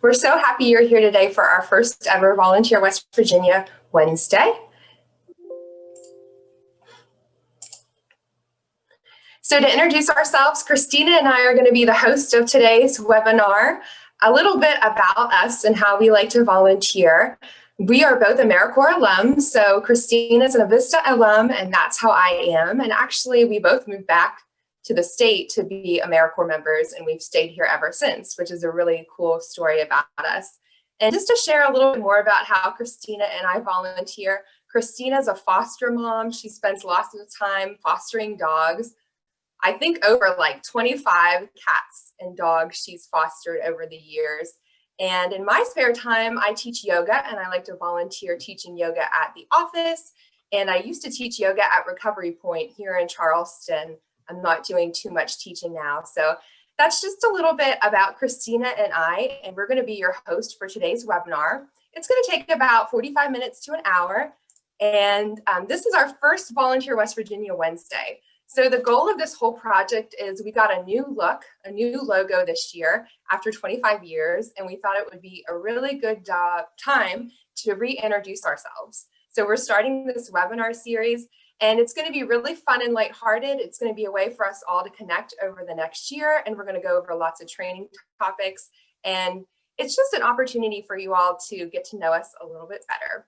We're so happy you're here today for our first ever Volunteer West Virginia Wednesday. So to introduce ourselves, Christina and I are going to be the host of today's webinar. A little bit about us and how we like to volunteer. We are both AmeriCorps alums, so Christina's an Avista alum, and that's how I am. And actually, we both moved back to the state to be AmeriCorps members, and we've stayed here ever since, which is a really cool story about us. And just to share a little bit more about how Christina and I volunteer, Christina's a foster mom. She spends lots of time fostering dogs. I think over like 25 cats and dogs she's fostered over the years. And in my spare time, I teach yoga, and I like to volunteer teaching yoga at the office. And I used to teach yoga at Recovery Point here in Charleston. I'm not doing too much teaching now. So that's just a little bit about Christina and I, and we're going to be your host for today's webinar. It's going to take about 45 minutes to an hour. And this is our first Volunteer West Virginia Wednesday. So the goal of this whole project is we got a new look, a new logo this year after 25 years, and we thought it would be a really good time to reintroduce ourselves. So we're starting this webinar series, and it's going to be really fun and lighthearted. It's going to be a way for us all to connect over the next year, and we're going to go over lots of training topics, and it's just an opportunity for you all to get to know us a little bit better.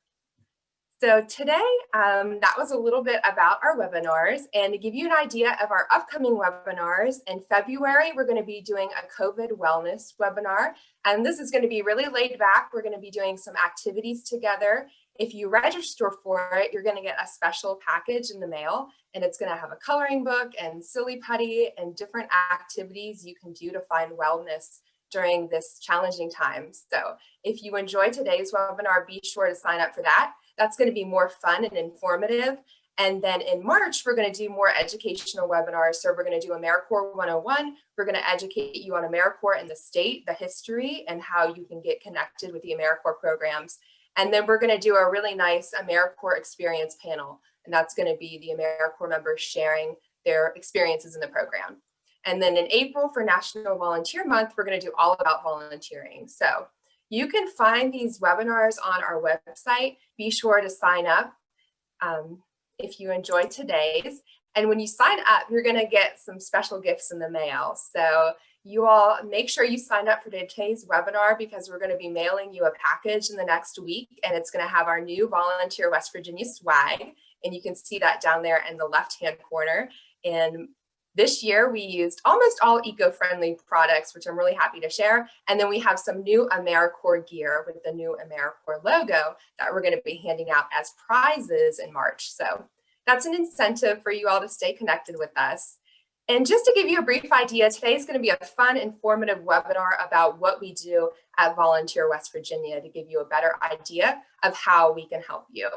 So today, that was a little bit about our webinars, and to give you an idea of our upcoming webinars, in February, we're going to be doing a COVID wellness webinar, and this is going to be really laid back. We're going to be doing some activities together. If you register for it, you're going to get a special package in the mail, and it's going to have a coloring book and silly putty and different activities you can do to find wellness during this challenging time. So if you enjoy today's webinar, be sure to sign up for that. That's going to be more fun and informative. And then in March, we're going to do more educational webinars. So we're going to do AmeriCorps 101. We're going to educate you on AmeriCorps and the state, the history, and how you can get connected with the AmeriCorps programs. And then we're going to do a really nice AmeriCorps experience panel. And that's going to be the AmeriCorps members sharing their experiences in the program. And then in April for National Volunteer Month, we're going to do all about volunteering. So you can find these webinars on our website. Be sure to sign up if you enjoyed today's. And when you sign up, you're going to get some special gifts in the mail. So you all make sure you sign up for today's webinar, because we're going to be mailing you a package in the next week, and it's going to have our new Volunteer West Virginia swag. And you can see that down there in the left-hand corner. And this year, we used almost all eco-friendly products, which I'm really happy to share. And then we have some new AmeriCorps gear with the new AmeriCorps logo that we're going to be handing out as prizes in March. So that's an incentive for you all to stay connected with us. And just to give you a brief idea, today is going to be a fun, informative webinar about what we do at Volunteer West Virginia to give you a better idea of how we can help you.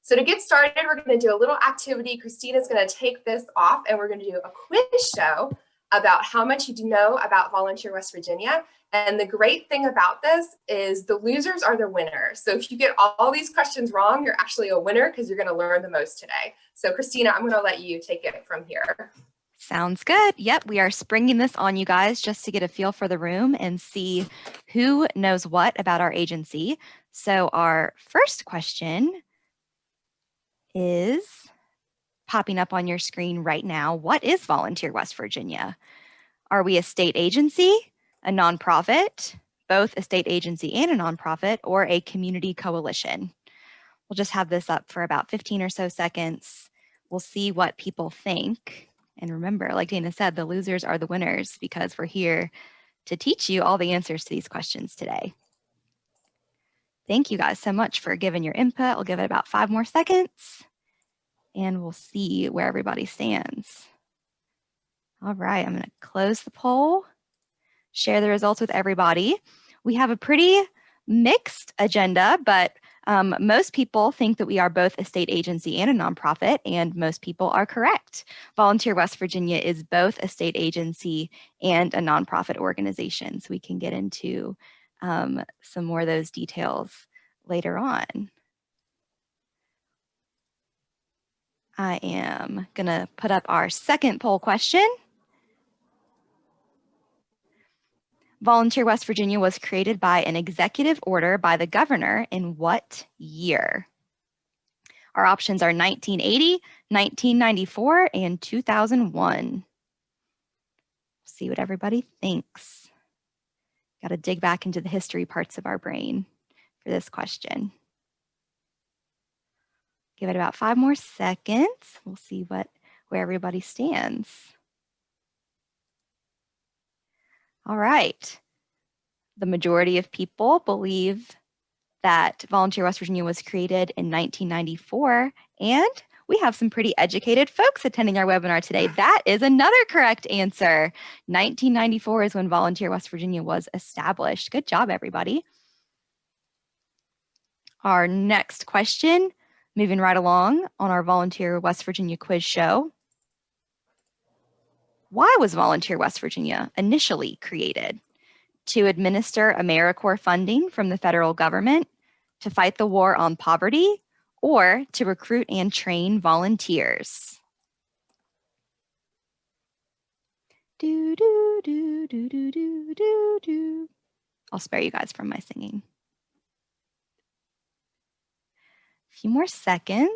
So to get started, we're going to do a little activity. Christina's going to take this off, and we're going to do a quiz show about how much you know about Volunteer West Virginia. And the great thing about this is the losers are the winners. So if you get all these questions wrong, you're actually a winner, because you're going to learn the most today. So Christina, I'm going to let you take it from here. Sounds good. Yep, we are springing this on you guys just to get a feel for the room and see who knows what about our agency. So our first question is popping up on your screen right now. What is Volunteer West Virginia? Are we a state agency, a nonprofit, both a state agency and a nonprofit, or a community coalition? We'll just have this up for about 15 or so seconds. We'll see what people think. And remember, like Dana said, the losers are the winners, because we're here to teach you all the answers to these questions today. Thank you guys so much for giving your input. I'll give it about 5 more seconds, and we'll see where everybody stands. All right, I'm going to close the poll, share the results with everybody. We have a pretty mixed agenda, but most people think that we are both a state agency and a nonprofit, and most people are correct. Volunteer West Virginia is both a state agency and a nonprofit organization, so we can get into some more of those details later on. I am going to put up our second poll question. Volunteer West Virginia was created by an executive order by the governor in what year? Our options are 1980, 1994, and 2001. See what everybody thinks. Got to dig back into the history parts of our brain for this question. Give it about 5 more seconds. We'll see where everybody stands. All right. The majority of people believe that Volunteer West Virginia was created in 1994, and we have some pretty educated folks attending our webinar today. That is another correct answer. 1994 is when Volunteer West Virginia was established. Good job, everybody. Our next question, moving right along on our Volunteer West Virginia quiz show. Why was Volunteer West Virginia initially created? To administer AmeriCorps funding from the federal government, to fight the war on poverty, or to recruit and train volunteers? Do, do, do, do, do, do, do, do. I'll spare you guys from my singing. A few more seconds.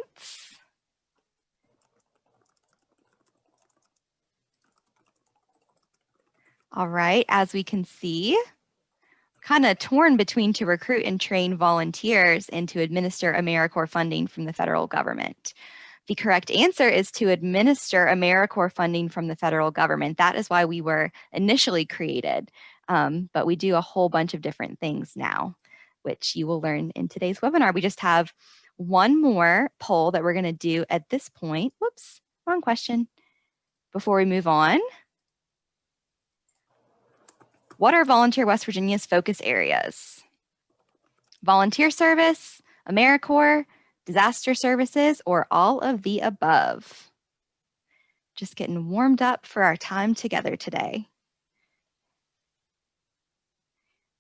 All right, as we can see, kind of torn between to recruit and train volunteers and to administer AmeriCorps funding from the federal government. The correct answer is to administer AmeriCorps funding from the federal government. That is why we were initially created, but we do a whole bunch of different things now, which you will learn in today's webinar. We just have one more poll that we're going to do at this point. Whoops, wrong question. Before we move on, what are Volunteer West Virginia's focus areas? Volunteer service, AmeriCorps, disaster services, or all of the above? Just getting warmed up for our time together today.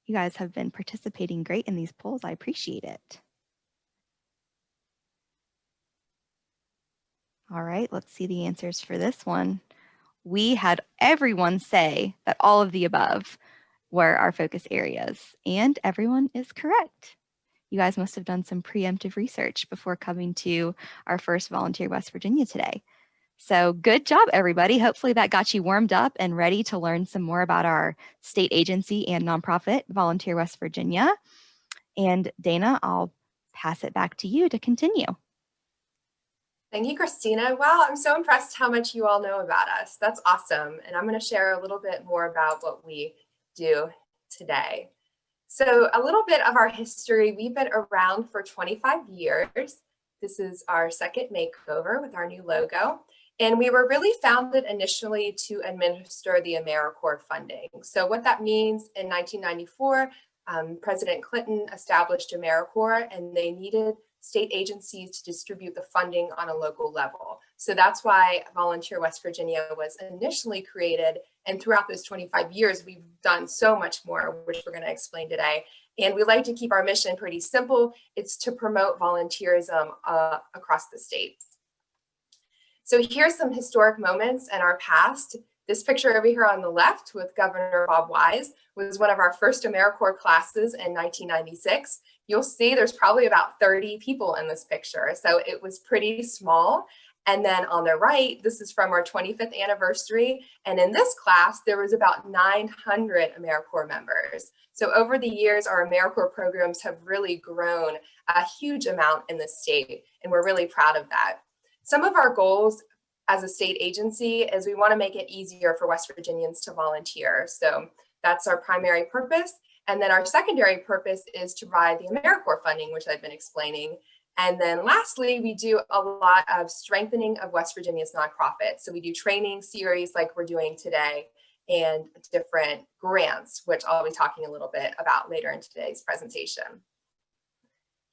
You guys have been participating great in these polls. I appreciate it. All right, let's see the answers for this one. We had everyone say that all of the above were our focus areas, and everyone is correct. You guys must have done some preemptive research before coming to our first Volunteer West Virginia today. So good job, everybody. Hopefully that got you warmed up and ready to learn some more about our state agency and nonprofit, Volunteer West Virginia. And Dana, I'll pass it back to you to continue. Thank you, Christina. Wow, I'm so impressed how much you all know about us. That's awesome. And I'm going to share a little bit more about what we do today. So a little bit of our history. We've been around for 25 years. This is our second makeover with our new logo. And we were really founded initially to administer the AmeriCorps funding. So what that means, in 1994, President Clinton established AmeriCorps, and they needed state agencies to distribute the funding on a local level. So that's why Volunteer West Virginia was initially created. And throughout those 25 years, we've done so much more, which we're going to explain today. And we like to keep our mission pretty simple. It's to promote volunteerism across the state. So here's some historic moments in our past. This picture over here on the left with Governor Bob Wise was one of our first AmeriCorps classes in 1996. You'll see there's probably about 30 people in this picture, so it was pretty small. And then on the right, this is from our 25th anniversary. And in this class, there was about 900 AmeriCorps members. So over the years, our AmeriCorps programs have really grown a huge amount in the state, and we're really proud of that. Some of our goals as a state agency is we want to make it easier for West Virginians to volunteer. So that's our primary purpose. And then our secondary purpose is to provide the AmeriCorps funding, which I've been explaining. And then lastly, we do a lot of strengthening of West Virginia's nonprofits. So we do training series like we're doing today and different grants, which I'll be talking a little bit about later in today's presentation.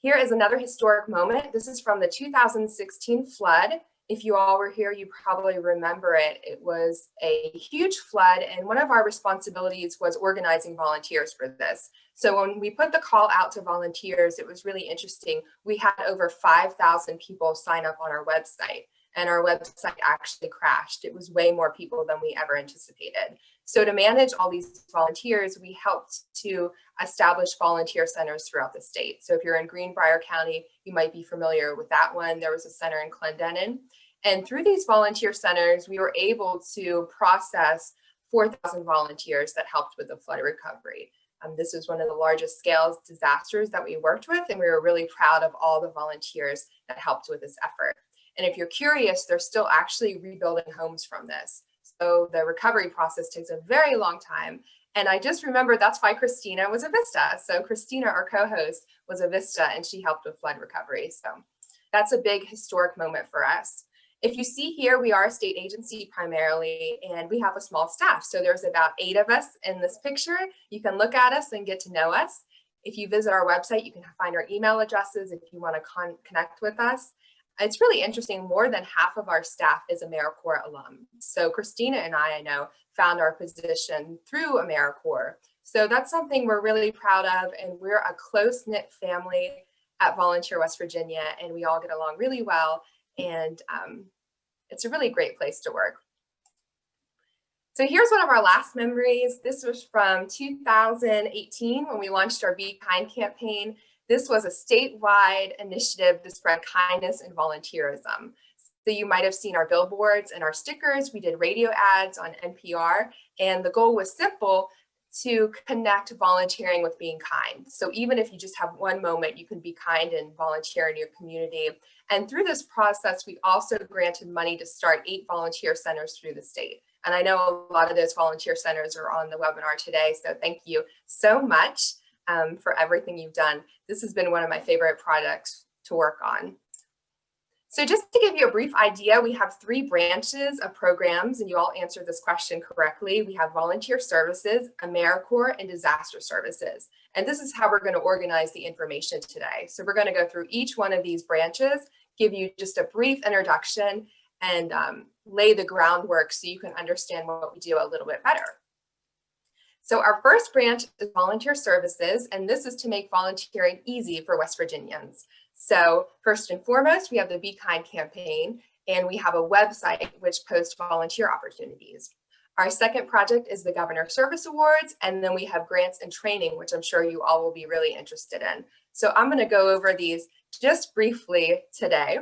Here is another historic moment. This is from the 2016 flood. If you all were here, you probably remember it. It was a huge flood, and one of our responsibilities was organizing volunteers for this. So when we put the call out to volunteers, it was really interesting. We had over 5,000 people sign up on our website, and our website actually crashed. It was way more people than we ever anticipated. So to manage all these volunteers, we helped to establish volunteer centers throughout the state. So if you're in Greenbrier County, you might be familiar with that one. There was a center in Clendenin. And through these volunteer centers, we were able to process 4,000 volunteers that helped with the flood recovery. This was one of the largest scale disasters that we worked with, and we were really proud of all the volunteers that helped with this effort. And if you're curious, they're still actually rebuilding homes from this. So the recovery process takes a very long time. And I just remember that's why Christina was a Vista. So Christina, our co-host, was a Vista, and she helped with flood recovery. So that's a big historic moment for us. If you see here, we are a state agency primarily, and we have a small staff. So there's about 8 of us in this picture. You can look at us and get to know us. If you visit our website, you can find our email addresses if you want to connect with us. It's really interesting, more than half of our staff is AmeriCorps alum. So Christina and I know, found our position through AmeriCorps. So that's something we're really proud of, and we're a close-knit family at Volunteer West Virginia, and we all get along really well. And it's a really great place to work. So here's one of our last memories. This was from 2018 when we launched our Be Kind campaign. This was a statewide initiative to spread kindness and volunteerism. So you might have seen our billboards and our stickers. We did radio ads on NPR, and the goal was simple: to connect volunteering with being kind. So even if you just have one moment, you can be kind and volunteer in your community. And through this process, we also granted money to start 8 volunteer centers through the state. And I know a lot of those volunteer centers are on the webinar today. So thank you so much for everything you've done. This has been one of my favorite projects to work on. So just to give you a brief idea, we have 3 branches of programs, and you all answered this question correctly. We have volunteer services, AmeriCorps, and disaster services. And this is how we're going to organize the information today. So we're going to go through each one of these branches, give you just a brief introduction, and lay the groundwork so you can understand what we do a little bit better. So our first branch is volunteer services, and this is to make volunteering easy for West Virginians. So first and foremost, we have the Be Kind campaign, and we have a website which posts volunteer opportunities. Our second project is the Governor Service Awards, and then we have grants and training, which I'm sure you all will be really interested in. So I'm going to go over these just briefly today.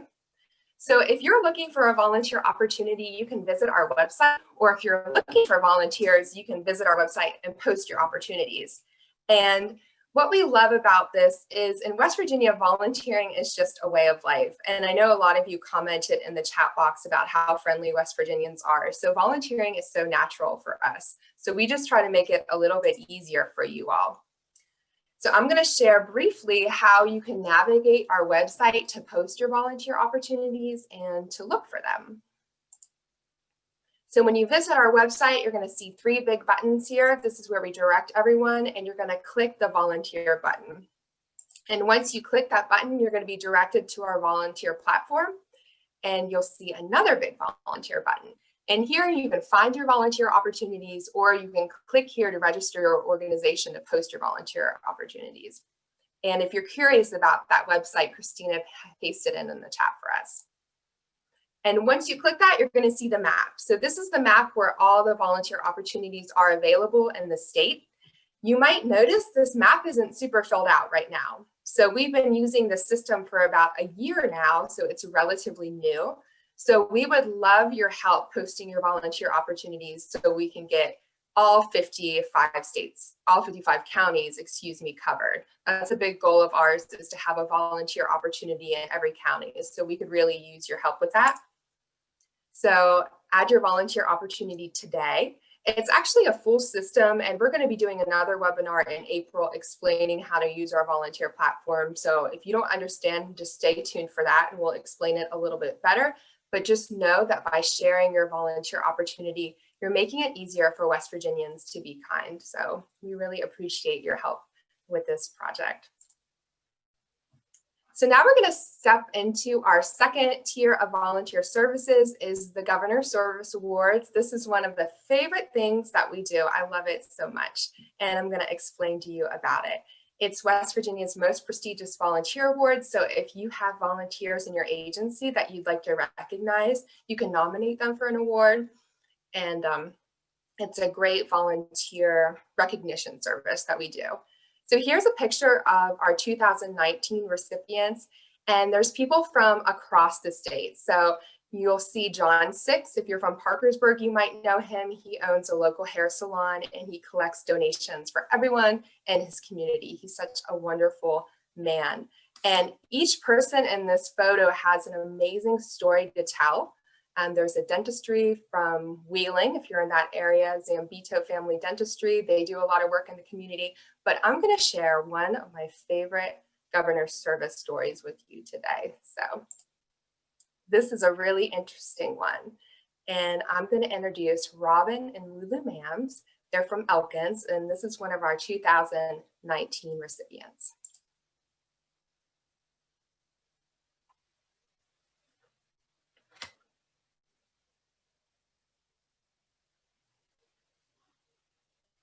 So if you're looking for a volunteer opportunity, you can visit our website, or if you're looking for volunteers, you can visit our website and post your opportunities. And what we love about this is, in West Virginia, volunteering is just a way of life. And I know a lot of you commented in the chat box about how friendly West Virginians are. So volunteering is so natural for us. So we just try to make it a little bit easier for you all. So I'm going to share briefly how you can navigate our website to post your volunteer opportunities and to look for them. So when you visit our website, you're going to see 3 big buttons here. This is where we direct everyone, and you're going to click the volunteer button. And once you click that button, you're going to be directed to our volunteer platform, and you'll see another big volunteer button. And here you can find your volunteer opportunities, or you can click here to register your organization to post your volunteer opportunities. And if you're curious about that website, Christina pasted it in the chat for us. And once you click that, you're going to see the map. So this is the map where all the volunteer opportunities are available in the state. You might notice this map isn't super filled out right now. So we've been using the system for about a year now, so it's relatively new. So we would love your help posting your volunteer opportunities so we can get all 55 states, all 55 counties, covered. That's a big goal of ours, is to have a volunteer opportunity in every county. So we could really use your help with that. So add your volunteer opportunity today. It's actually a full system, and we're going to be doing another webinar in April explaining how to use our volunteer platform. So if you don't understand, just stay tuned for that, and we'll explain it a little bit better. But just know that by sharing your volunteer opportunity, you're making it easier for West Virginians to be kind. So we really appreciate your help with this project. So now we're going to step into our second tier of volunteer services, is the Governor Service Awards. This is one of the favorite things that we do. I love it so much, and I'm going to explain to you about it. It's West Virginia's most prestigious volunteer award. So if you have volunteers in your agency that you'd like to recognize, you can nominate them for an award. And It's a great volunteer recognition service that we do. So here's a picture of our 2019 recipients, and there's people from across the state. So you'll see John Six. If you're from Parkersburg, you might know him. He owns a local hair salon and he collects donations for everyone in his community. He's such a wonderful man. And each person in this photo has an amazing story to tell. There's a dentistry from Wheeling, if you're in that area, Zambito Family Dentistry. They do a lot of work in the community. But I'm going to share one of my favorite Governor's Service stories with you today. So this is a really interesting one. And I'm going to introduce Robin and Lulu Mams. They're from Elkins, and this is one of our 2019 recipients.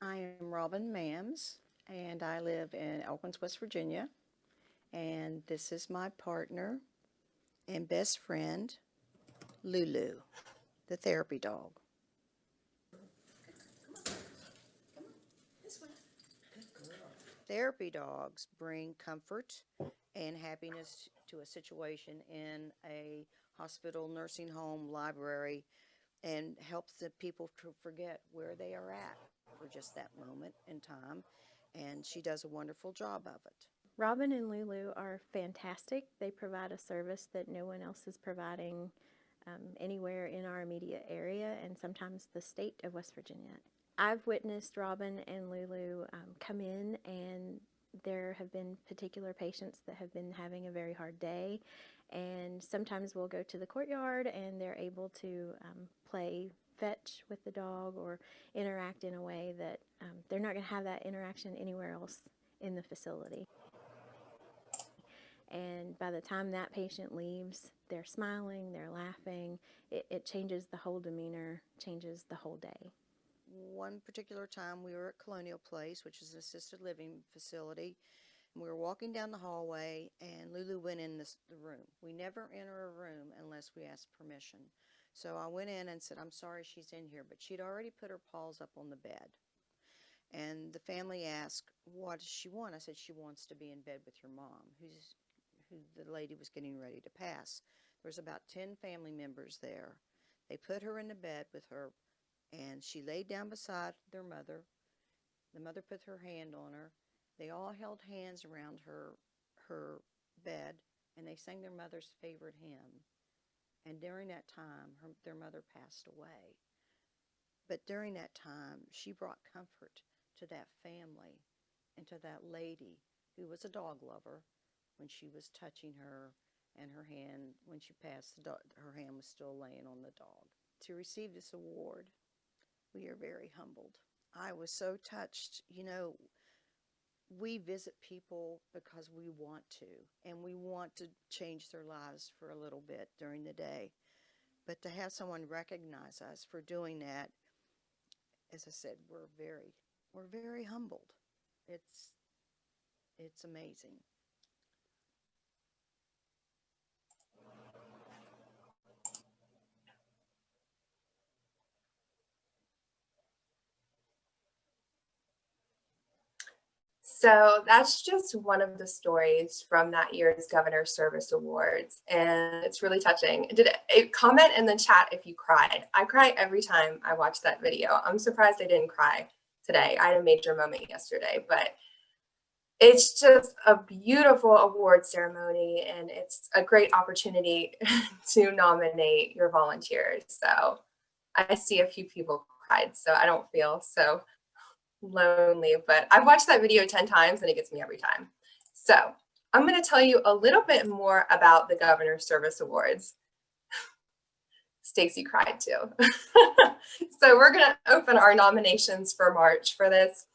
I am Robin Mams, and I live in Elkins, West Virginia. And this is my partner and best friend, Lulu, the therapy dog. Therapy dogs bring comfort and happiness to a situation in a hospital, nursing home, library, and helps the people to forget where they are at for just that moment in time. And she does a wonderful job of it. Robin and Lulu are fantastic. They provide a service that no one else is providing anywhere in our immediate area and sometimes the state of West Virginia. I've witnessed Robin and Lulu come in, and there have been particular patients that have been having a very hard day, and sometimes we'll go to the courtyard and they're able to play fetch with the dog or interact in a way that they're not going to have that interaction anywhere else in the facility. And by the time that patient leaves, they're smiling, they're laughing. It changes the whole demeanor, changes the whole day. One particular time we were at Colonial Place, which is an assisted living facility, and we were walking down the hallway, and Lulu went in the room. We never enter a room unless we ask permission. So I went in and said, "I'm sorry she's in here," but she'd already put her paws up on the bed. And the family asked, "What does she want?" I said, "She wants to be in bed with your mom," who the lady was getting ready to pass. There was about 10 family members there. They put her in the bed with her, and she laid down beside their mother. The mother put her hand on her. They all held hands around her bed, and they sang their mother's favorite hymn. And during that time, their mother passed away. But during that time, she brought comfort to that family and to that lady who was a dog lover. When she was touching her, and her hand, when she passed, her hand was still laying on the dog. To receive this award, we are very humbled. I was so touched. You know, we visit people because we want to, and we want to change their lives for a little bit during the day. But to have someone recognize us for doing that, as I said, we're very humbled. It's amazing. So that's just one of the stories from that year's Governor's Service Awards, and it's really touching. Comment in the chat if you cried. I cry every time I watch that video. I'm surprised I didn't cry today. I had a major moment yesterday, but it's just a beautiful award ceremony, and it's a great opportunity to nominate your volunteers. So I see a few people cried, so I don't feel so lonely, but I've watched that video 10 times and it gets me every time. So I'm going to tell you a little bit more about the Governor's Service Awards. Stacy cried too. So we're going to open our nominations for March for this.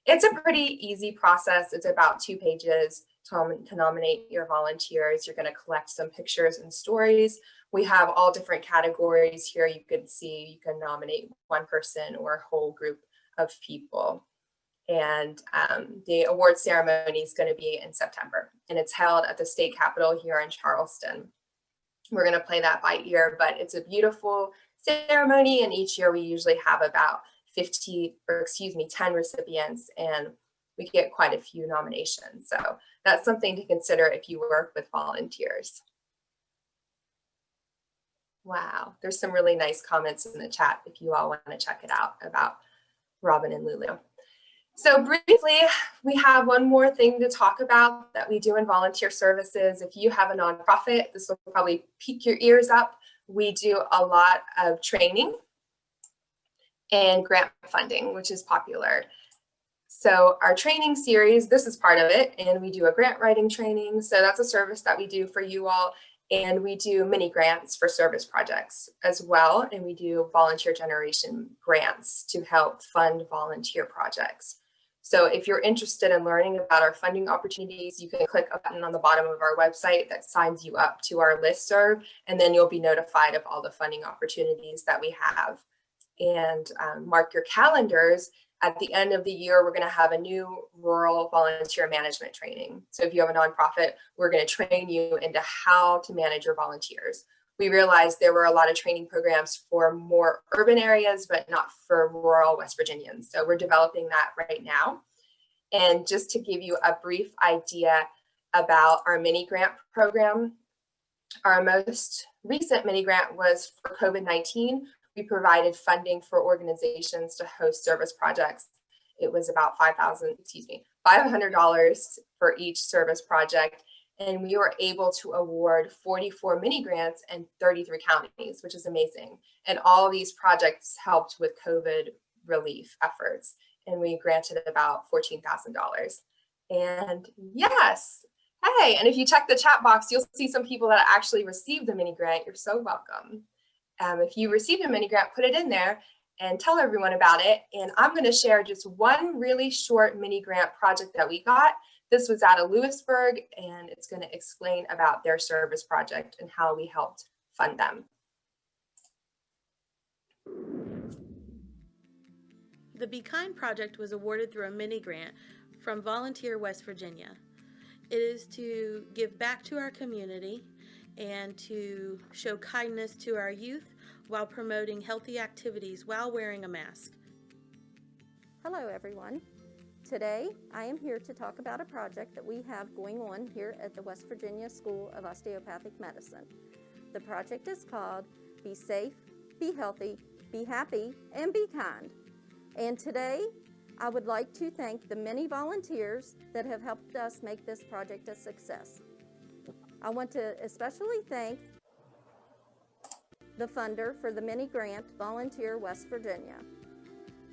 It's a pretty easy process. It's about 2 pages to nominate your volunteers. You're going to collect some pictures and stories. We have all different categories here. You can see you can nominate one person or a whole group of people. And the award ceremony is going to be in September, and it's held at the state capitol here in Charleston. We're going to play that by ear, but it's a beautiful ceremony, and each year we usually have about 10 recipients, and we get quite a few nominations. So that's something to consider if you work with volunteers. Wow, there's some really nice comments in the chat if you all want to check it out about Robin and Lulu. So briefly, we have one more thing to talk about that we do in volunteer services. If you have a nonprofit, this will probably pique your ears up. We do a lot of training and grant funding, which is popular. So our training series, this is part of it, and we do a grant writing training. So that's a service that we do for you all. And we do mini grants for service projects as well. And we do volunteer generation grants to help fund volunteer projects. So if you're interested in learning about our funding opportunities, you can click a button on the bottom of our website that signs you up to our listserv, and then you'll be notified of all the funding opportunities that we have. And mark your calendars. At the end of the year, we're going to have a new rural volunteer management training. So if you have a nonprofit, we're going to train you into how to manage your volunteers. We realized there were a lot of training programs for more urban areas, but not for rural West Virginians. So we're developing that right now. And just to give you a brief idea about our mini grant program, our most recent mini grant was for COVID-19. We provided funding for organizations to host service projects. It was about $500 for each service project. And we were able to award 44 mini grants in 33 counties, which is amazing. And all of these projects helped with COVID relief efforts. And we granted about $14,000. And yes, hey, and if you check the chat box, you'll see some people that actually received the mini grant. You're so welcome. If you received a mini grant, put it in there and tell everyone about it. And I'm going to share just one really short mini grant project that we got. This was out of Lewisburg, and it's going to explain about their service project and how we helped fund them. The Be Kind project was awarded through a mini grant from Volunteer West Virginia. It is to give back to our community and to show kindness to our youth while promoting healthy activities while wearing a mask. Hello everyone. Today I am here to talk about a project that we have going on here at the West Virginia School of Osteopathic Medicine. The project is called Be Safe, Be Healthy, Be Happy, and Be Kind. And today I would like to thank the many volunteers that have helped us make this project a success. I want to especially thank the funder for the mini grant, Volunteer West Virginia.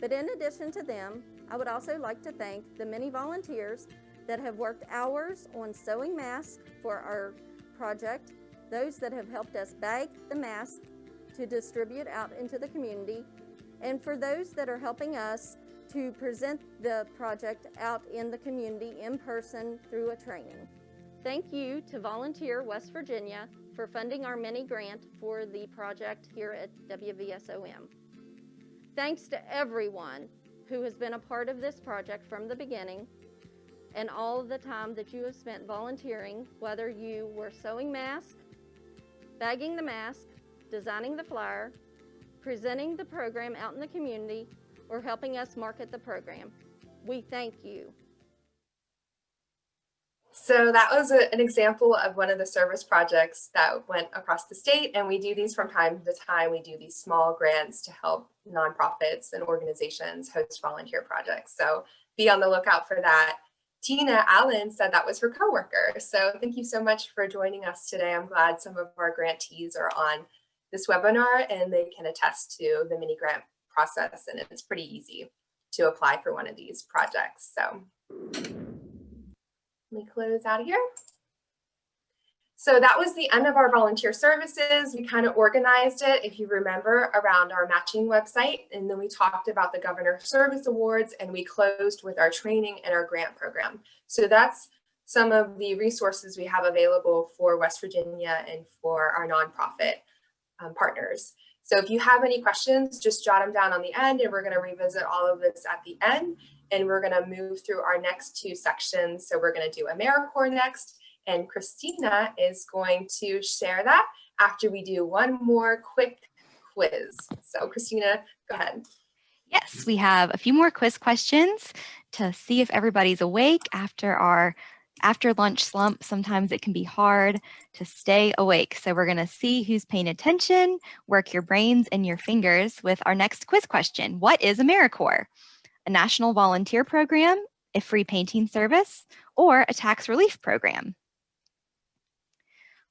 But in addition to them, I would also like to thank the many volunteers that have worked hours on sewing masks for our project, those that have helped us bag the masks to distribute out into the community, and for those that are helping us to present the project out in the community in person through a training. Thank you to Volunteer West Virginia for funding our mini grant for the project here at WVSOM. Thanks to everyone who has been a part of this project from the beginning and all of the time that you have spent volunteering, whether you were sewing masks, bagging the mask, designing the flyer, presenting the program out in the community, or helping us market the program. We thank you. So that was an example of one of the service projects that went across the state, and we do these from time to time. We do these small grants to help nonprofits and organizations host volunteer projects. So be on the lookout for that. Tina Allen said that was her coworker. So thank you so much for joining us today. I'm glad some of our grantees are on this webinar and they can attest to the mini grant process, and it's pretty easy to apply for one of these projects. So let me close out of here. So that was the end of our volunteer services. We kind of organized it, if you remember, around our matching website. And then we talked about the Governor Service Awards, and we closed with our training and our grant program. So that's some of the resources we have available for West Virginia and for our nonprofit partners. So if you have any questions, just jot them down on the end, and we're going to revisit all of this at the end. And we're going to move through our next two sections. So we're going to do AmeriCorps next, and Christina is going to share that after we do one more quick quiz. So Christina, go ahead. Yes, we have a few more quiz questions to see if everybody's awake after our after lunch slump. Sometimes it can be hard to stay awake. So we're going to see who's paying attention, work your brains and your fingers with our next quiz question. What is AmeriCorps? A national volunteer program, a free painting service, or a tax relief program?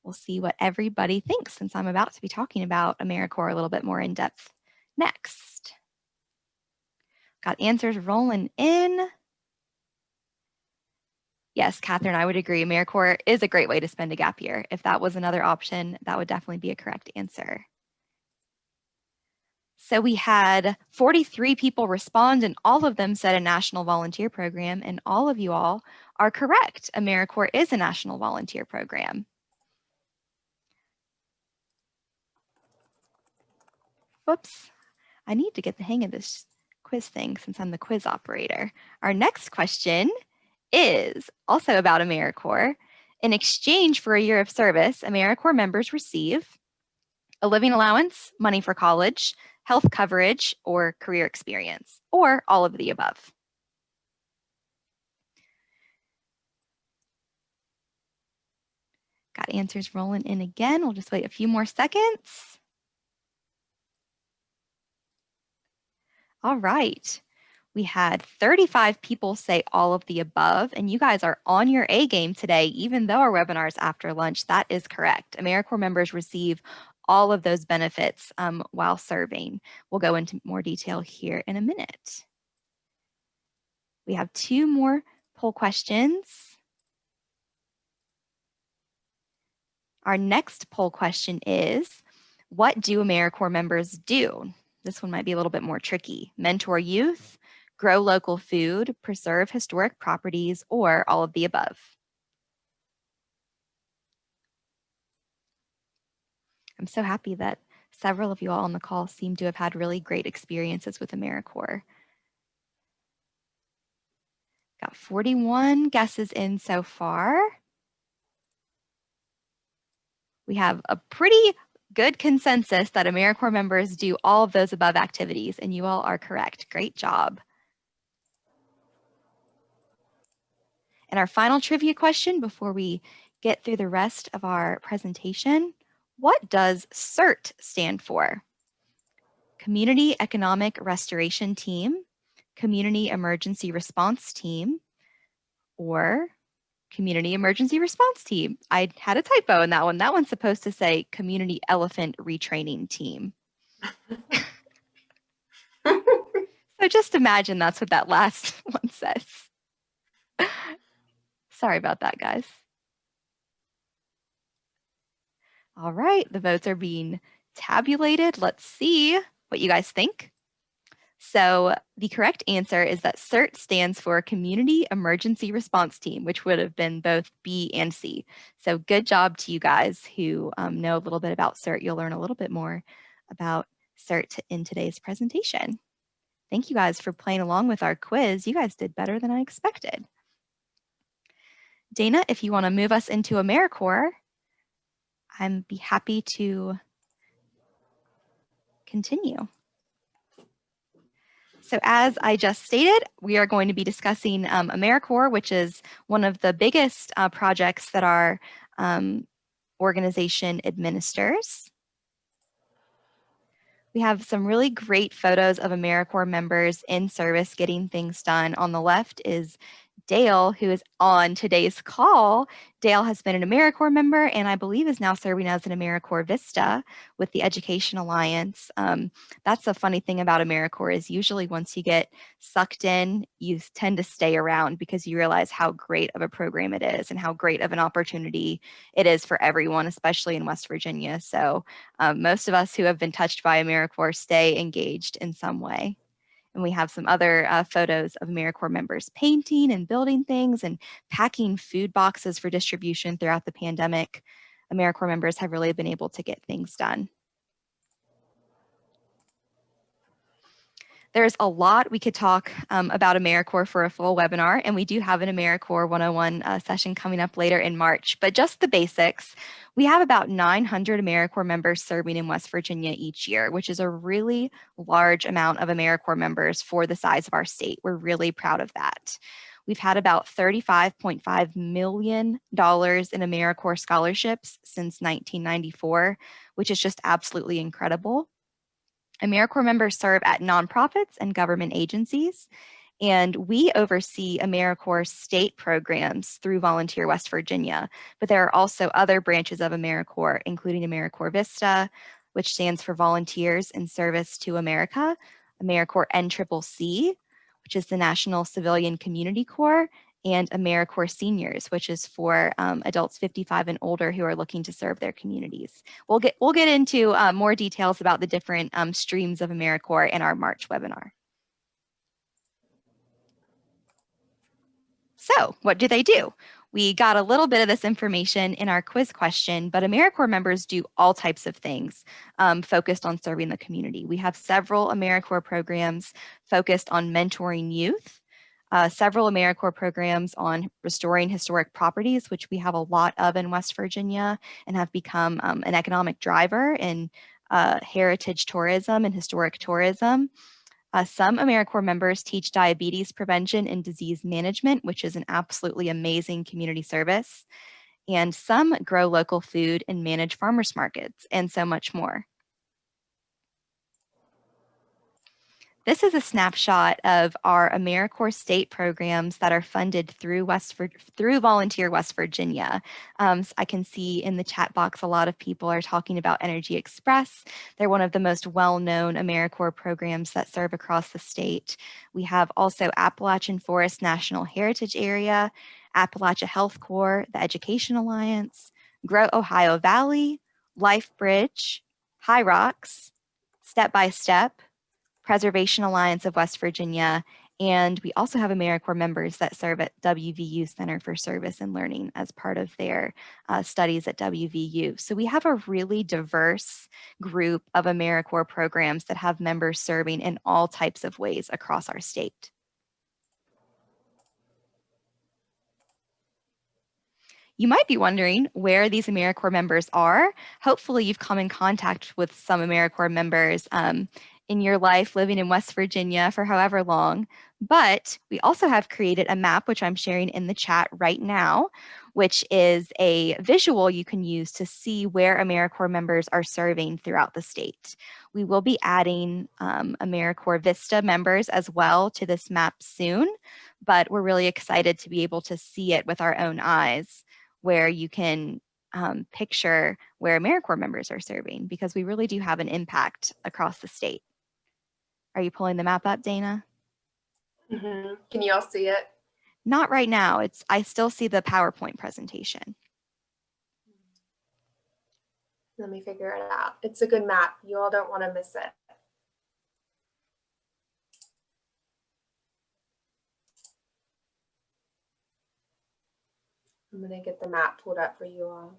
We'll see what everybody thinks since I'm about to be talking about AmeriCorps a little bit more in depth next. Got answers rolling in. Yes, Catherine, I would agree. AmeriCorps is a great way to spend a gap year. If that was another option, that would definitely be a correct answer. So we had 43 people respond, and all of them said a national volunteer program, and all of you all are correct. AmeriCorps is a national volunteer program. Whoops, I need to get the hang of this quiz thing since I'm the quiz operator. Our next question is also about AmeriCorps. In exchange for a year of service, AmeriCorps members receive a living allowance, money for college, health coverage, or career experience, or all of the above. Got answers rolling in again. We'll just wait a few more seconds. All right. We had 35 people say all of the above, and you guys are on your A game today, even though our webinar is after lunch. That is correct. AmeriCorps members receive all of those benefits while serving. We'll go into more detail here in a minute. We have two more poll questions. Our next poll question is, what do AmeriCorps members do? This one might be a little bit more tricky. Mentor youth, grow local food, preserve historic properties, or all of the above? I'm so happy that several of you all on the call seem to have had really great experiences with AmeriCorps. Got 41 guesses in so far. We have a pretty good consensus that AmeriCorps members do all of those above activities, and you all are correct. Great job. And our final trivia question before we get through the rest of our presentation, what does CERT stand for? Community Economic Restoration Team, Community Emergency Response Team, or Community Emergency Response Team? I had a typo in that one. That one's supposed to say Community Elephant Retraining Team. So just imagine that's what that last one says. Sorry about that, guys. All right, the votes are being tabulated. Let's see what you guys think. So the correct answer is that CERT stands for Community Emergency Response Team, which would have been both B and C. So good job to you guys who know a little bit about CERT. You'll learn a little bit more about CERT in today's presentation. Thank you guys for playing along with our quiz. You guys did better than I expected. Dana, if you want to move us into AmeriCorps, I'd be happy to continue. So as I just stated, we are going to be discussing AmeriCorps, which is one of the biggest projects that our organization administers. We have some really great photos of AmeriCorps members in service getting things done. On the left is Dale, who is on today's call. Dale has been an AmeriCorps member and I believe is now serving as an AmeriCorps Vista with the Education Alliance. That's a funny thing about AmeriCorps is usually once you get sucked in, you tend to stay around because you realize how great of a program it is and how great of an opportunity it is for everyone, especially in West Virginia. So most of us who have been touched by AmeriCorps stay engaged in some way. And we have some other photos of AmeriCorps members painting and building things and packing food boxes for distribution throughout the pandemic. AmeriCorps members have really been able to get things done. There's a lot we could talk about AmeriCorps for a full webinar, and we do have an AmeriCorps 101 session coming up later in March. But just the basics, we have about 900 AmeriCorps members serving in West Virginia each year, which is a really large amount of AmeriCorps members for the size of our state. We're really proud of that. We've had about $35.5 million in AmeriCorps scholarships since 1994, which is just absolutely incredible. AmeriCorps members serve at nonprofits and government agencies, and we oversee AmeriCorps state programs through Volunteer West Virginia. But there are also other branches of AmeriCorps, including AmeriCorps Vista, which stands for Volunteers in Service to America, AmeriCorps NCCC, which is the National Civilian Community Corps, and AmeriCorps Seniors, which is for adults 55 and older who are looking to serve their communities. We'll get into more details about the different streams of AmeriCorps in our March webinar. So what do they do? We got a little bit of this information in our quiz question, but AmeriCorps members do all types of things focused on serving the community. We have several AmeriCorps programs focused on mentoring youth, several AmeriCorps programs on restoring historic properties, which we have a lot of in West Virginia and have become an economic driver in heritage tourism and historic tourism. Some AmeriCorps members teach diabetes prevention and disease management, which is an absolutely amazing community service. And some grow local food and manage farmers markets and so much more. This is a snapshot of our AmeriCorps state programs that are funded through Volunteer West Virginia. So I can see in the chat box a lot of people are talking about Energy Express. They're one of the most well-known AmeriCorps programs that serve across the state. We have also Appalachian Forest National Heritage Area, Appalachia Health Corps, the Education Alliance, Grow Ohio Valley, Life Bridge, High Rocks, Step by Step, Preservation Alliance of West Virginia, and we also have AmeriCorps members that serve at WVU Center for Service and Learning as part of their studies at WVU. So we have a really diverse group of AmeriCorps programs that have members serving in all types of ways across our state. You might be wondering where these AmeriCorps members are. Hopefully you've come in contact with some AmeriCorps members in your life living in West Virginia for however long, but we also have created a map, which I'm sharing in the chat right now, which is a visual you can use to see where AmeriCorps members are serving throughout the state. We will be adding AmeriCorps Vista members as well to this map soon, but we're really excited to be able to see it with our own eyes, where you can picture where AmeriCorps members are serving, because we really do have an impact across the state. Are you pulling the map up, Dana? Mm-hmm. Can you all see it? Not right now. I still see the PowerPoint presentation. Let me figure it out. It's a good map. You all don't want to miss it. I'm going to get the map pulled up for you all.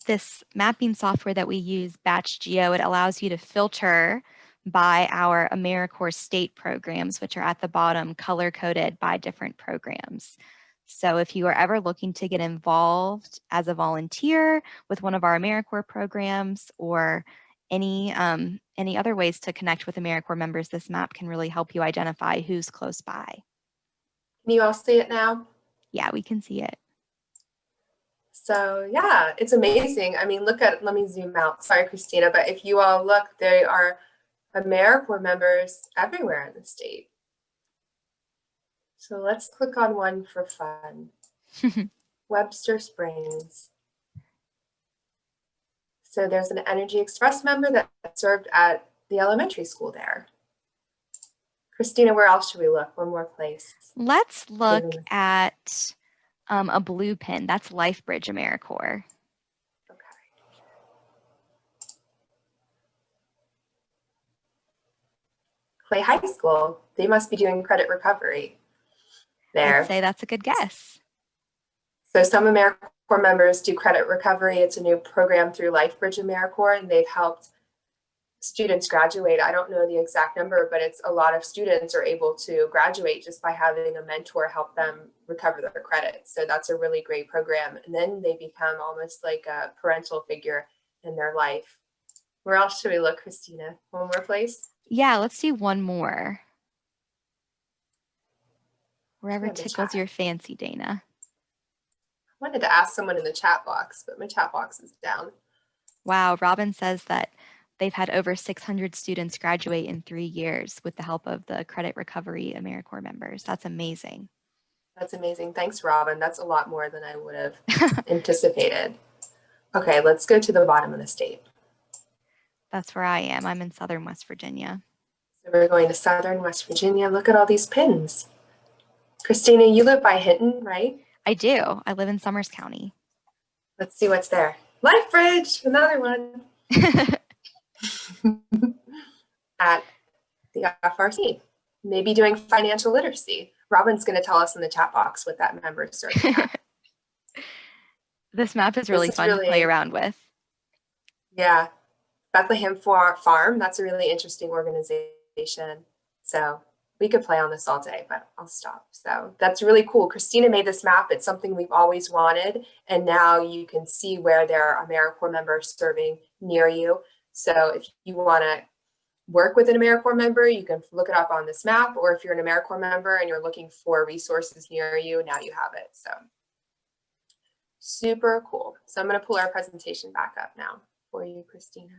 This mapping software that we use, Batch Geo, it allows you to filter by our AmeriCorps state programs, which are at the bottom, color-coded by different programs. So if you are ever looking to get involved as a volunteer with one of our AmeriCorps programs, or any other ways to connect with AmeriCorps members, this map can really help you identify who's close by. Can you all see it now? Yeah, we can see it. So yeah, it's amazing. I mean, let me zoom out. Sorry, Christina, but if you all look, there are AmeriCorps members everywhere in the state. So let's click on one for fun. Webster Springs. So there's an Energy Express member that served at the elementary school there. Christina, where else should we look? One more place. Let's look at a blue pin. That's LifeBridge AmeriCorps. Okay. Clay High School. They must be doing credit recovery there. I'd say that's a good guess. So some AmeriCorps members do credit recovery. It's a new program through LifeBridge AmeriCorps, and they've helped students graduate. I don't know the exact number, but it's a lot of students are able to graduate just by having a mentor help them recover their credit. So that's a really great program. And then they become almost like a parental figure in their life. Where else should we look, Christina? One more place? Yeah, let's do one more. Wherever Sure, the tickles chat. your fancy, Dana. I wanted to ask someone in the chat box, but my chat box is down. Wow, Robin says that they've had over 600 students graduate in 3 years with the help of the Credit Recovery AmeriCorps members. That's amazing. That's amazing. Thanks, Robin. That's a lot more than I would have anticipated. Okay, let's go to the bottom of the state. That's where I am. I'm in southern West Virginia. So we're going to southern West Virginia. Look at all these pins. Christina, you live by Hinton, right? I do. I live in Summers County. Let's see what's there. LifeBridge, another one. At the FRC. Maybe doing financial literacy. Robin's going to tell us in the chat box what that member is searching at. This map is really fun to play around with. Yeah. Bethlehem Farm, that's a really interesting organization. So we could play on this all day, but I'll stop. So that's really cool. Christina made this map. It's something we've always wanted. And now you can see where there are AmeriCorps members serving near you. So if you want to work with an AmeriCorps member, you can look it up on this map. Or if you're an AmeriCorps member and you're looking for resources near you, now you have it. So super cool. So I'm going to pull our presentation back up now for you, Christina.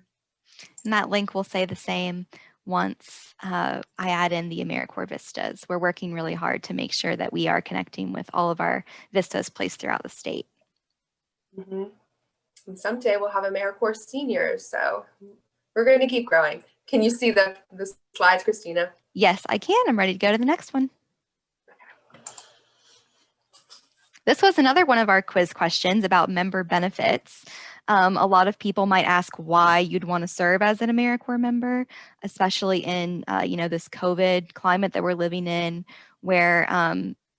And that link will say the same once I add in the AmeriCorps Vistas. We're working really hard to make sure that we are connecting with all of our Vistas placed throughout the state. Mm-hmm. And someday we'll have AmeriCorps seniors, so we're going to keep growing. Can you see the slides, Christina? Yes, I can. I'm ready to go to the next one. This was another one of our quiz questions about member benefits. A lot of people might ask why you'd want to serve as an AmeriCorps member, especially in this COVID climate that we're living in, where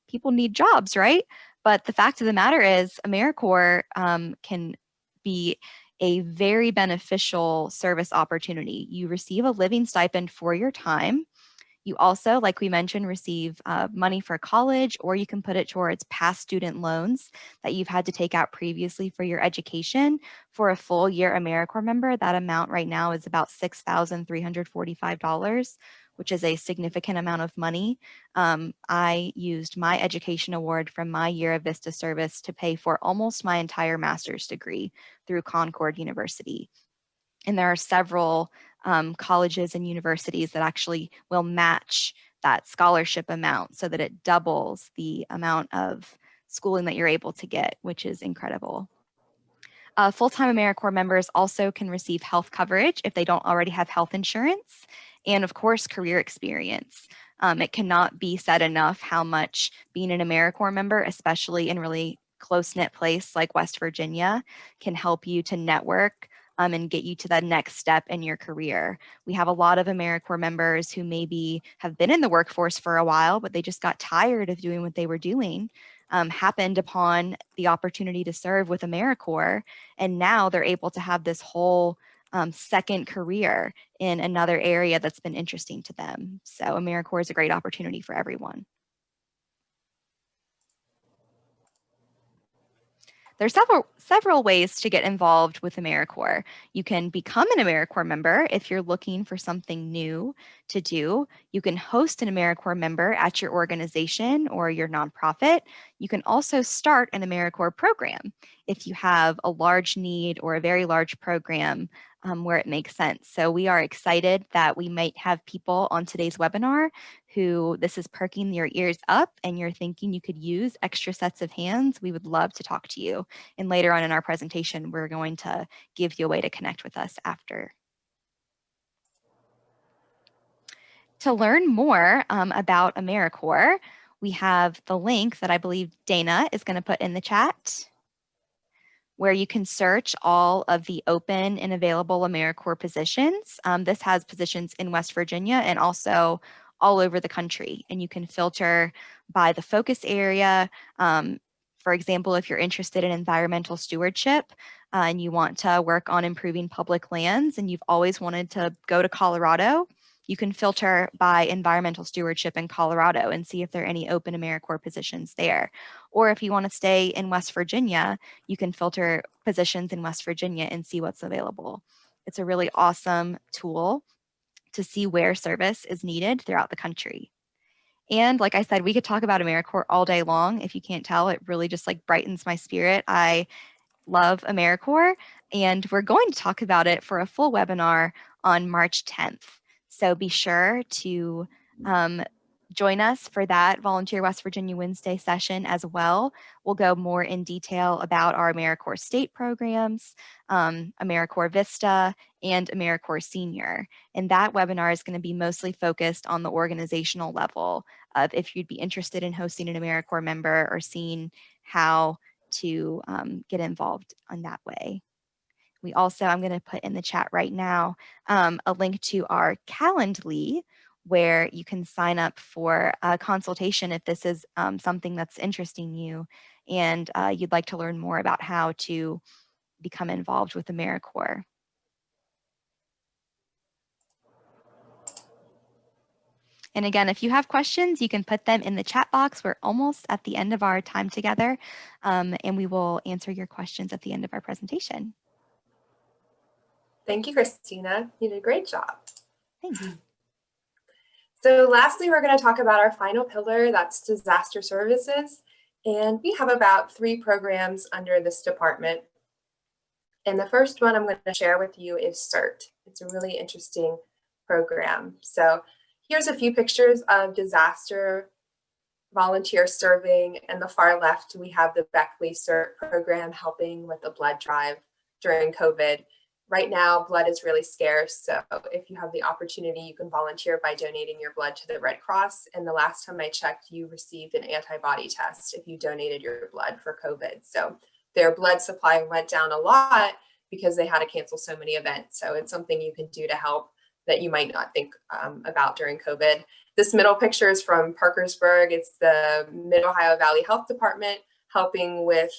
people need jobs, right? But the fact of the matter is, AmeriCorps can be a very beneficial service opportunity. You receive a living stipend for your time. You also, like we mentioned, receive money for college, or you can put it towards past student loans that you've had to take out previously for your education. For a full year AmeriCorps member, that amount right now is about $6,345, which is a significant amount of money. I used my education award from my year of Vista service to pay for almost my entire master's degree through Concord University. And there are several colleges and universities that actually will match that scholarship amount so that it doubles the amount of schooling that you're able to get, which is incredible. Full-time AmeriCorps members also can receive health coverage if they don't already have health insurance, and of course, career experience. It cannot be said enough how much being an AmeriCorps member, especially in really close-knit place like West Virginia, can help you to network and get you to that next step in your career. We have a lot of AmeriCorps members who maybe have been in the workforce for a while, but they just got tired of doing what they were doing, happened upon the opportunity to serve with AmeriCorps, and now they're able to have this whole second career in another area that's been interesting to them. So AmeriCorps is a great opportunity for everyone. There's several ways to get involved with AmeriCorps. You can become an AmeriCorps member if you're looking for something new to do. You can host an AmeriCorps member at your organization or your nonprofit. You can also start an AmeriCorps program if you have a large need or a very large program where it makes sense. So we are excited that we might have people on today's webinar who this is perking your ears up and you're thinking you could use extra sets of hands. We would love to talk to you. And later on in our presentation, we're going to give you a way to connect with us after. To learn more about AmeriCorps, we have the link that I believe Dana is going to put in the chat, where you can search all of the open and available AmeriCorps positions. This has positions in West Virginia and also all over the country. And you can filter by the focus area. For example, if you're interested in environmental stewardship and you want to work on improving public lands and you've always wanted to go to Colorado, you can filter by environmental stewardship in Colorado and see if there are any open AmeriCorps positions there. Or if you want to stay in West Virginia, you can filter positions in West Virginia and see what's available. It's a really awesome tool to see where service is needed throughout the country. And like I said, we could talk about AmeriCorps all day long. If you can't tell, it really just like brightens my spirit. I love AmeriCorps, and we're going to talk about it for a full webinar on March 10th. So be sure to join us for that Volunteer West Virginia Wednesday session as well. We'll go more in detail about our AmeriCorps state programs, AmeriCorps Vista, and AmeriCorps Senior. And that webinar is going to be mostly focused on the organizational level of if you'd be interested in hosting an AmeriCorps member or seeing how to get involved in that way. We also, I'm going to put in the chat right now, a link to our Calendly, where you can sign up for a consultation if this is something that's interesting you and you'd like to learn more about how to become involved with AmeriCorps. And again, if you have questions, you can put them in the chat box. We're almost at the end of our time together, and we will answer your questions at the end of our presentation. Thank you, Christina. You did a great job. Thanks. So lastly, we're going to talk about our final pillar, that's disaster services. And we have about 3 programs under this department. And the first one I'm going to share with you is CERT. It's a really interesting program. So here's a few pictures of disaster volunteers serving. And the far left, we have the Beckley CERT program helping with the blood drive during COVID. Right now, blood is really scarce. So if you have the opportunity, you can volunteer by donating your blood to the Red Cross. And the last time I checked, you received an antibody test if you donated your blood for COVID. So their blood supply went down a lot because they had to cancel so many events. So it's something you can do to help that you might not think about during COVID. This middle picture is from Parkersburg. It's the Mid-Ohio Valley Health Department helping with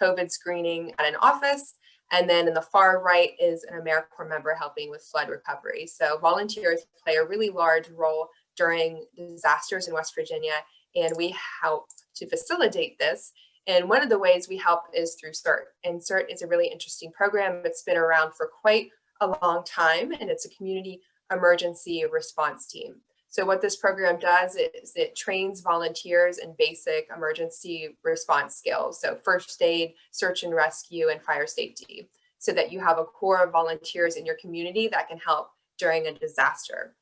COVID screening at an office. And then in the far right is an AmeriCorps member helping with flood recovery. So volunteers play a really large role during disasters in West Virginia, and we help to facilitate this. And one of the ways we help is through CERT. And CERT is a really interesting program. It's been around for quite a long time, and it's a community emergency response team. So what this program does is it trains volunteers in basic emergency response skills. So first aid, search and rescue, and fire safety, so that you have a core of volunteers in your community that can help during a disaster.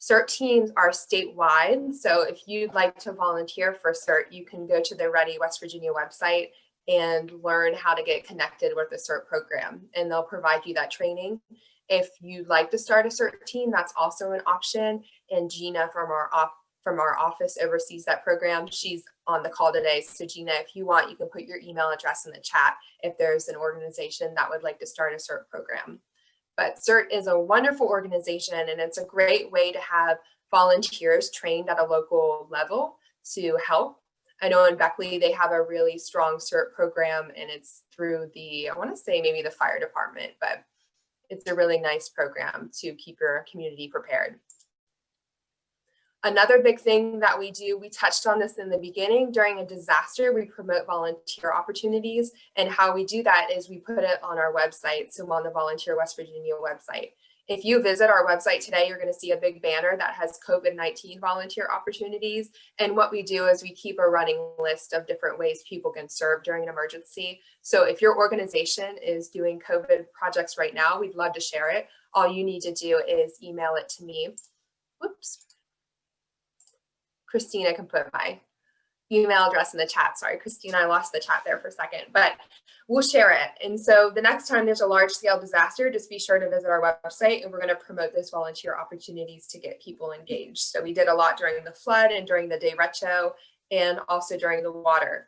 CERT teams are statewide. So if you'd like to volunteer for CERT, you can go to the Ready West Virginia website and learn how to get connected with the CERT program, and they'll provide you that training. If you'd like to start a CERT team, that's also an option. And Gina from our office oversees that program. She's on the call today. So Gina, if you want, you can put your email address in the chat if there's an organization that would like to start a CERT program. But CERT is a wonderful organization, and it's a great way to have volunteers trained at a local level to help. I know in Beckley, they have a really strong CERT program, and it's through the, I want to say maybe the fire department, but it's a really nice program to keep your community prepared. Another big thing that we do, we touched on this in the beginning, during a disaster, we promote volunteer opportunities. And how we do that is we put it on our website, so on the Volunteer West Virginia website. If you visit our website today, you're going to see a big banner that has COVID-19 volunteer opportunities. And what we do is we keep a running list of different ways people can serve during an emergency. So if your organization is doing COVID projects right now, we'd love to share it. All you need to do is email it to me. Whoops. Christina can put my email address in the chat. Sorry, Christina, I lost the chat there for a second, but we'll share it. And so the next time there's a large scale disaster, just be sure to visit our website, and we're going to promote those volunteer opportunities to get people engaged. So we did a lot during the flood and during the derecho, and also during the water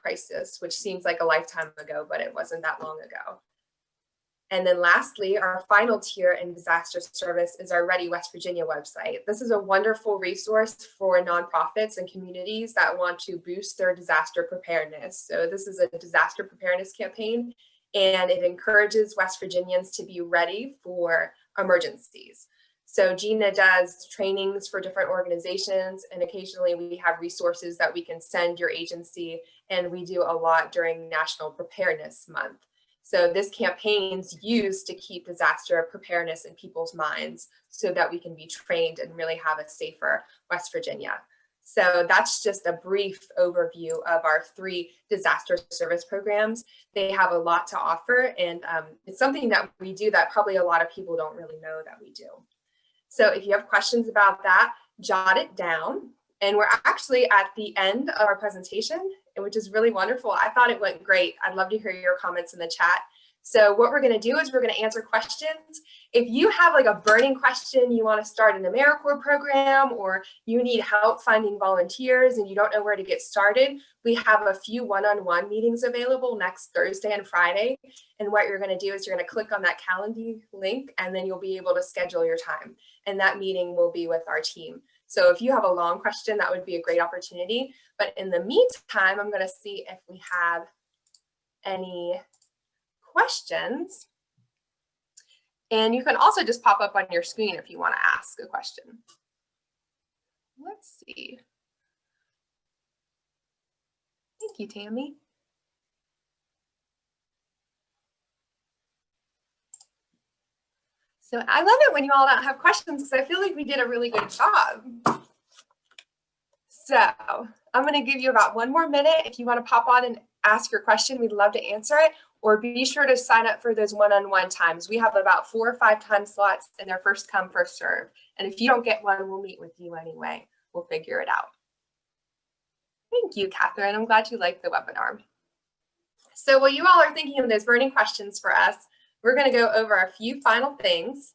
crisis, which seems like a lifetime ago, but it wasn't that long ago. And then lastly, our final tier in disaster service is our Ready West Virginia website. This is a wonderful resource for nonprofits and communities that want to boost their disaster preparedness. So this is a disaster preparedness campaign, and it encourages West Virginians to be ready for emergencies. So Gina does trainings for different organizations, and occasionally we have resources that we can send your agency, and we do a lot during National Preparedness Month. So this campaign's used to keep disaster preparedness in people's minds so that we can be trained and really have a safer West Virginia. So that's just a brief overview of our 3 disaster service programs. They have a lot to offer, and it's something that we do that probably a lot of people don't really know that we do. So if you have questions about that, jot it down. And we're actually at the end of our presentation, which is really wonderful. I thought it went great. I'd love to hear your comments in the chat. So what we're going to do is we're going to answer questions. If you have like a burning question, you want to start an AmeriCorps program, or you need help finding volunteers and you don't know where to get started, we have a few one-on-one meetings available next Thursday and Friday. And what you're going to do is you're going to click on that Calendly link, and then you'll be able to schedule your time. And that meeting will be with our team. So if you have a long question, that would be a great opportunity. But in the meantime, I'm going to see if we have any questions. And you can also just pop up on your screen if you want to ask a question. Let's see. Thank you, Tammy. So I love it when you all don't have questions, because I feel like we did a really good job. So I'm going to give you about 1 more minute. If you want to pop on and ask your question, we'd love to answer it. Or be sure to sign up for those one-on-one times. We have about 4 or 5 time slots, and they're first come, first serve. And if you don't get one, we'll meet with you anyway. We'll figure it out. Thank you, Catherine. I'm glad you liked the webinar. So while you all are thinking of those burning questions for us, we're going to go over a few final things.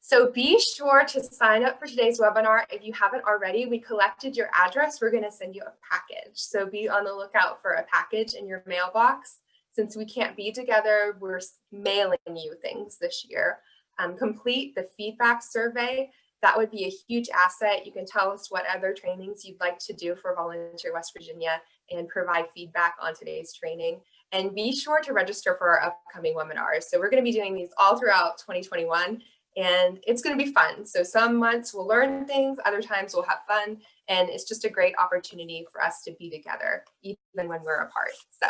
So be sure to sign up for today's webinar. If you haven't already, we collected your address. We're going to send you a package. So be on the lookout for a package in your mailbox. Since we can't be together, we're mailing you things this year. Complete the feedback survey. That would be a huge asset. You can tell us what other trainings you'd like to do for Volunteer West Virginia and provide feedback on today's training. And be sure to register for our upcoming webinars. So we're going to be doing these all throughout 2021. And it's going to be fun. So some months we'll learn things, other times we'll have fun. And it's just a great opportunity for us to be together, even when we're apart. So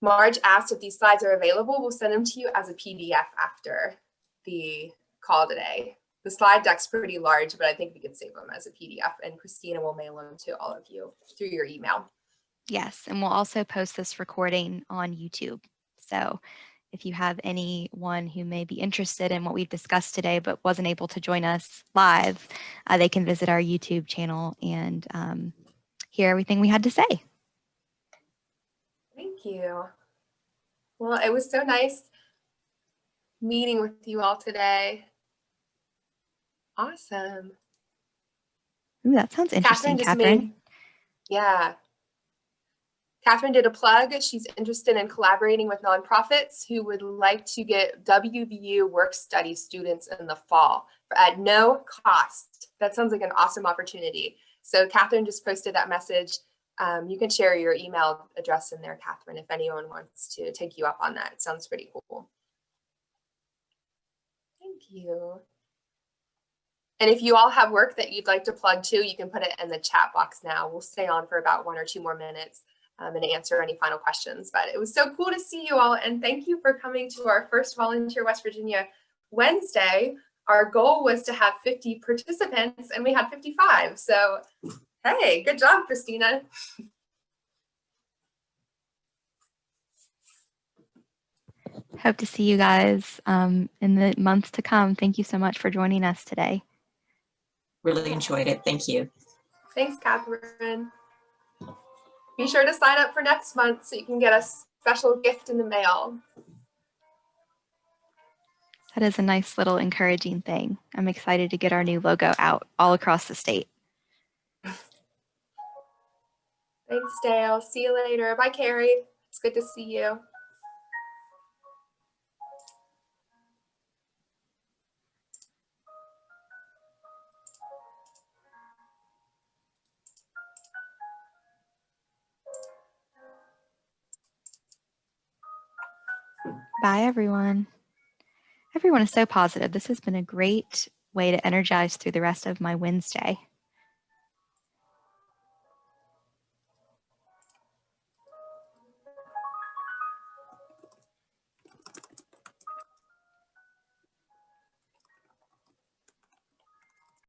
Marge asked if these slides are available. We'll send them to you as a PDF after the call today. The slide deck's pretty large, but I think we can save them as a PDF, and Christina will mail them to all of you through your email. Yes, and we'll also post this recording on YouTube. So if you have anyone who may be interested in what we've discussed today but wasn't able to join us live, they can visit our YouTube channel and hear everything we had to say. Thank you. Well, it was so nice meeting with you all today. Awesome. Ooh, that sounds interesting, Catherine. Yeah. Catherine did a plug. She's interested in collaborating with nonprofits who would like to get WVU work study students in the fall at no cost. That sounds like an awesome opportunity. So Catherine just posted that message. You can share your email address in there, Catherine, if anyone wants to take you up on that. It sounds pretty cool. Thank you. And if you all have work that you'd like to plug too, you can put it in the chat box now. We'll stay on for about 1 or 2 more minutes and answer any final questions. But it was so cool to see you all. And thank you for coming to our first Volunteer West Virginia Wednesday. Our goal was to have 50 participants, and we had 55. So, hey, good job, Christina. Hope to see you guys in the months to come. Thank you so much for joining us today. Really enjoyed it. Thank you. Thanks, Catherine. Be sure to sign up for next month so you can get a special gift in the mail. That is a nice little encouraging thing. I'm excited to get our new logo out all across the state. Thanks, Dale. See you later. Bye, Carrie. It's good to see you. Bye, everyone. Everyone is so positive. This has been a great way to energize through the rest of my Wednesday.